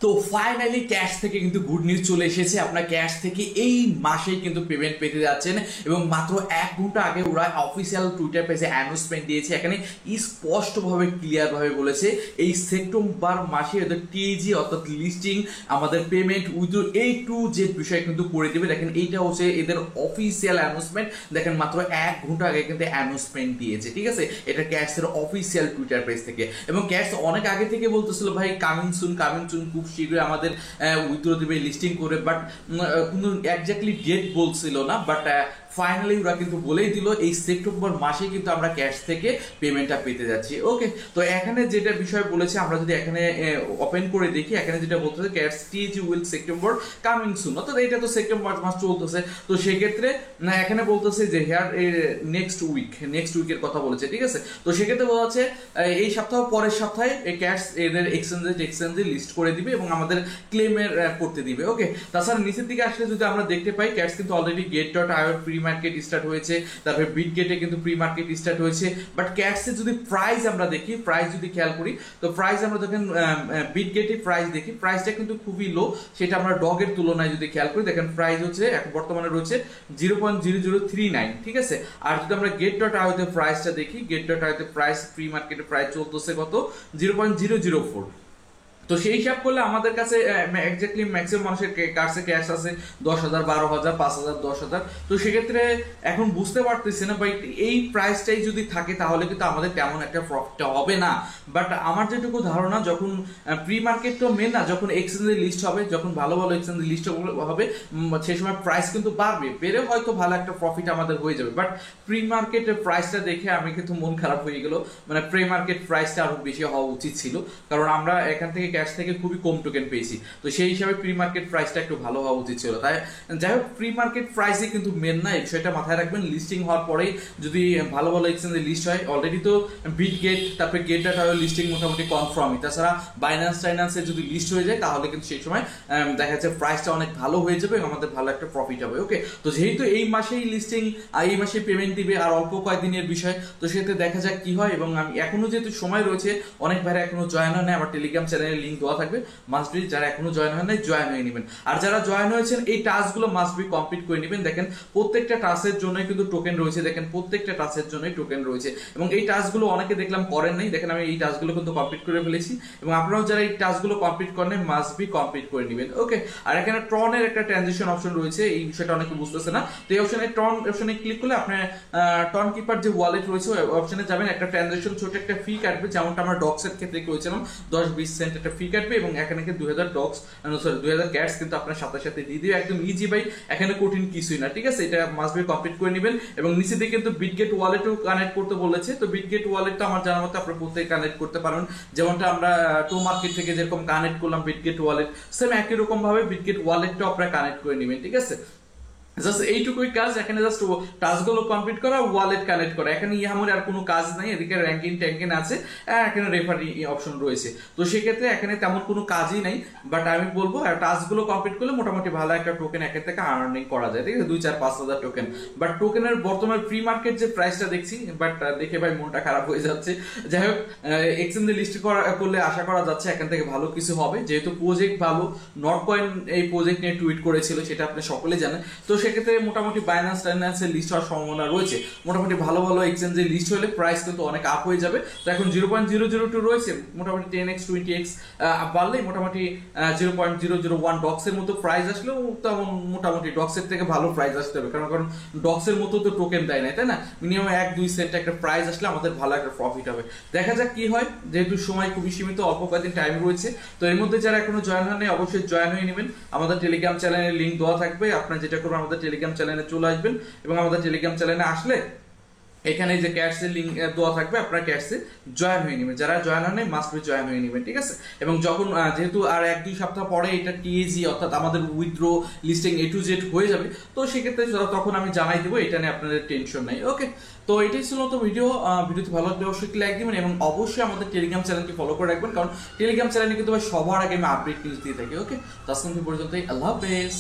তো finally cash থেকে কিন্তু গুড নিউজ চলে এসেছে। আপনার ক্যাশ থেকে এই মাসেই কিন্তু পেমেন্ট পেতে যাচ্ছেন এবং মাত্র 1 ঘন্টা আগে ওরা অফিসিয়াল টুইটার পেজে অ্যানাউন্সমেন্ট দিয়েছে। এখানে স্পষ্টভাবে ক্লিয়ারভাবে বলেছে এই সেপ্টেম্বর মাসে এদের টিএজি অর্থাৎ লিস্টিং আমাদের পেমেন্ট উইথ এই টু জেড বিষয় কিন্তু করে দেবে। দেখেন এইটা হচ্ছে এদের অফিসিয়াল অ্যানাউন্সমেন্ট। দেখেন মাত্র 1 ঘন্টা আগে কিন্তু অ্যানাউন্সমেন্ট দিয়েছে, ঠিক আছে। এটা ক্যাশের অফিসিয়াল টুইটার পেজ থেকে এবং ক্যাশ অনেক আগে থেকে বলতেছিল ভাই কামিং সুন খুব শীঘ্রই আমাদের উইথড্র দিবে লিস্টিং করে, বাট কোনো এক্স্যাক্টলি ডেট বলছিল না। বাট ফাইনালি ওরা কিন্তু বলেই দিল এই সেপ্টেম্বর মাসে কিন্তু আমরা ক্যাশ থেকে পেমেন্টটা পেতে যাচ্ছি। ওকে, তো এখানে যেটা বিষয় বলেছে আমরা যদি এখানে ওপেন করে দেখি, এখানে যেটা বলতেছে cash টিজি will September coming soon, অর্থাৎ এটা তো সেপ্টেম্বর মাস চলতেছে। তো সেক্ষেত্রে এখানে বলতেছে যে হেয়ার নেক্সট উইকের কথা বলেছে, ঠিক আছে। তো সেক্ষেত্রে বলা হচ্ছে এই সপ্তাহ পরের সপ্তাহে এই ক্যাশ এদের এক্সচেঞ্জে লিস্ট করে দিবে এবং আমাদের ক্লেমের করতে দিবে। ওকে, তাছাড়া নিচের দিকে আসলে যদি আমরা দেখতে পাই ক্যাশ কিন্তু already get.io pre market start হয়েছে, তারপরে বিটগেটে কিন্তু প্রি মার্কেট স্টার্ট হয়েছে। বাট ক্যাশের যদি প্রাইস আমরা দেখি, প্রাইস যদি খেয়াল করি, তো প্রাইস আমরা দেখেন বিটগেটে প্রাইস দেখি, প্রাইসটা কিন্তু খুবই লো। সেটা আমরা ডগের তুলনায় যদি খেয়াল করি, দেখেন প্রাইস হচ্ছে বর্তমানে রয়েছে 0.0039, ঠিক আছে। আর যদি আমরা get.io তে প্রাইসটা দেখি, get.io তে প্রাইস প্রি মার্কেটে প্রাইস চলতেছে কত 0.004। তো সেই হিসাব করলে আমাদের কাছে এক্স্যাক্টলি ম্যাক্সিমাম মানুষের কাছে ক্যাশ আছে 10,000, 12,000, 5,000, 10,000। তো সেক্ষেত্রে এখন বুঝতে পারতেছি না ভাই এই প্রাইসটাই যদি থাকে তাহলে কিন্তু আমাদের তেমন একটা প্রফিট হবে না। বাট আমার যেটুকু ধারণা যখন প্রি মার্কেট তো মেন না, যখন এক্সচেঞ্জে লিস্ট হবে, যখন ভালো ভালো এক্সচেঞ্জে লিস্ট হবে সেই সময় প্রাইস কিন্তু বাড়বে, বেড়ে হয়তো ভালো একটা প্রফিট আমাদের হয়ে যাবে। বাট প্রি মার্কেটের প্রাইসটা দেখে আমি কিন্তু মন খারাপ হয়ে গেল। মানে প্রি মার্কেট প্রাইসটা আরো বেশি হওয়া উচিত ছিল, কারণ আমরা এখান থেকে ক্যাশ থেকে খুবই কম টোকেন পেয়েছি। তো সেই হিসাবে প্রি মার্কেট প্রাইসটা একটু ভালো হওয়া উচিত ছিল। তাই যাই হোক, প্রি মার্কেট প্রাইসে কিন্তু মেন না, এই বিষয়টা মাথায় রাখবেন। লিস্টিং হওয়ার পরেই যদি ভালো ভালো এক্সচেঞ্জে লিস্ট হয়, অলরেডি তো বিটগেট তারপরে get.io লিস্টিং মোটামুটি কনফার্মই। তাছাড়া বাইন্যান্সে যদি লিস্ট হয়ে যায় তাহলে কিন্তু সেই সময় দেখা যাচ্ছে প্রাইসটা অনেক ভালো হয়ে যাবে এবং আমাদের ভালো একটা প্রফিট হবে। ওকে, তো যেহেতু এই মাসেই লিস্টিং এই মাসে পেমেন্ট দিবে আর অল্প কয়েকদিনের বিষয়, তো সেক্ষেত্রে দেখা যাক কি হয়। এবং আমি এখনো যেহেতু সময় রয়েছে, অনেক ভাইরা এখনো জয়েন হয় না, আমার টেলিগ্রাম চ্যানেলের লিঙ্ক দেওয়া থাকবে, মাস্ট বি যারা এখনো জয়েন হয় নাই জয়েন হয়ে নেবেন। আর যারা জয়েন হয়েছেন এই টাস্কগুলো মাস্ট বি কমপ্লিট করে নেবেন। দেখেন প্রত্যেকটা টাস্কের জন্যই কিন্তু টোকেন রয়েছে, দেখেন প্রত্যেকটা টাস্কের জন্যই টোকেন রয়েছে এবং এই টাস্কগুলো অনেকে দেখলাম করেন নাই। দেখেন আমি এই টাস্কগুলো কিন্তু কমপ্লিট করে ফেলেছি এবং আপনারাও যারা এই টাস্কগুলো কমপ্লিট করেন মাস্ট বি কমপ্লিট করে নেবেন। ওকে, আর এখানে ট্রনের একটা ট্রানজিশন অপশন রয়েছে, এই বিষয়টা অনেকে বুঝতেছে না। তো এই অপশনে ট্রন অপশনে ক্লিক করলে আপনার ট্রন কিপার যে ওয়ালেট রয়েছে ওই অপশনে যাবেন, একটা ট্রানজিশন ছোট একটা ফি কাটবে, যেমনটা আমরা ডক্সের ক্ষেত্রে করেছিলাম 10-20 সেন্ট একটা ফি কাটবে এবং এখানে 2000 ক্যাটস কিন্তু আপনার সাথে সাথে দিয়ে দিবে, একদম ইজি ভাই, এখানে কঠিন কিছুই না, ঠিক আছে। এটা মাস্ট বি কমপ্লিট করে নেবেন। এবং নিচে দিকে কিন্তু বিটগেট ওয়ালেটও কানেক্ট করতে বলেছে। তো বিটগেট ওয়ালেটটা আমার জানার মতো আপনারা প্রত্যেকে কানেক্ট করতে পারবেন, যেমনটা আমরা টো মার্কেট থেকে যেরকম কানেক্ট করলাম বিটগেট ওয়ালেট, সেম একই রকম ভাবে বিটগেট ওয়ালেটটাও আপনারা কানেক্ট করে নেবেন, ঠিক আছে। জাস্ট এইটুকুই কাজ, এখানে জাস্ট টাস্কগুলো কমপ্লিট করা, ওয়ালেট কানেক্ট করা, এখানে ইয়ামারে আর কোনো কাজ নাই। এদিকে র্যাঙ্কিং আছে, এখানে রেফারি অপশন রয়েছে। তো সেক্ষেত্রে এখানে তেমন কোনো কাজই নাই। বাট আমি বলবো টাস্কগুলো কমপ্লিট করলে মোটামুটি ভালো একটা টোকেন এখান থেকে আর্নিং করা যায়, ঠিক আছে, 2-4-5 হাজার টোকেন। বাট টোকেনের বর্তমান প্রি মার্কেট যে প্রাইসটা দেখছি, বাট দেখে ভাই মনটা খারাপ হয়ে যাচ্ছে। যাই হোক, এক্সচেঞ্জে লিস্ট করলে আশা করা যাচ্ছে এখান থেকে ভালো কিছু হবে, যেহেতু প্রজেক্ট ভালো। নটকয়েন এই প্রজেক্ট নিয়ে টুইট করেছিল, সেটা আপনি সকলে জানেন। তো সেক্ষেত্রে মোটামুটি বাইন্যান্সের লিস্ট হওয়ার সম্ভাবনা রয়েছে। মোটামুটি ভালো ভালো এক্সচেঞ্জে লিস্ট হলে প্রাইস কিন্তু অনেক আপ হয়ে যাবে। তো এখন 0.002 রয়েছে, মোটামুটি 10x 20x বাড়লেই মোটামুটি 0.001 ডক্সের মতো প্রাইস আসলেও তেমন মোটামুটি ডক্সের থেকে ভালো প্রাইস আসতে হবে, কারণ ডক্সের মতো তো টোকেন দেয় না, তাই না। মিনিমাম 1-2 সেন্ট একটা প্রাইস আসলে আমাদের ভালো একটা প্রফিট হবে। দেখা যাক কি হয়, যেহেতু সময় খুবই সীমিত, অল্প কয়েকদিন টাইম রয়েছে। তো এর মধ্যে যারা এখনো জয়েন হয়নি অবশ্যই জয়েন হয়ে নেবেন। আমাদের টেলিগ্রাম চ্যানেলের লিঙ্ক দেওয়া থাকবে, আপনারা যেটা করবেন আমাদের টেলিগ্রাম চ্যানেলে চলে আসবেন এবং আমাদের টেলিগ্রাম চ্যানেলে আসলে এখানে যে ক্যাটসের লিঙ্ক দেওয়া থাকবে, আপনারা ক্যাটসে জয়েন হয়ে নেবেন। যারা জয়েন হন মাস্ট বি জয়েন হয়ে নেবেন, ঠিক আছে। এবং যখন যেহেতু আর 1-2 সপ্তাহ পরে এটা টিএজি অর্থাৎ আমাদের withdraw listing A to Z হয়ে যাবে, তো সেক্ষেত্রে তখন আমি জানাই দেবো, এটা নিয়ে আপনাদের টেনশন নাই। ওকে, তো এটাই ছিল তো ভিডিওটি ভালো লাগলে অবশ্যই লাইক দিবেন এবং অবশ্যই আমাদের টেলিগ্রাম চ্যানেলকে ফলো করে রাখবেন, কারণ টেলিগ্রাম চ্যানেলে কিন্তু সবার আগে আমি আপডেট নিউজ দিয়ে থাকি। ওকে, তো আজকে পর্যন্তই, আল্লাহ হাফেজ।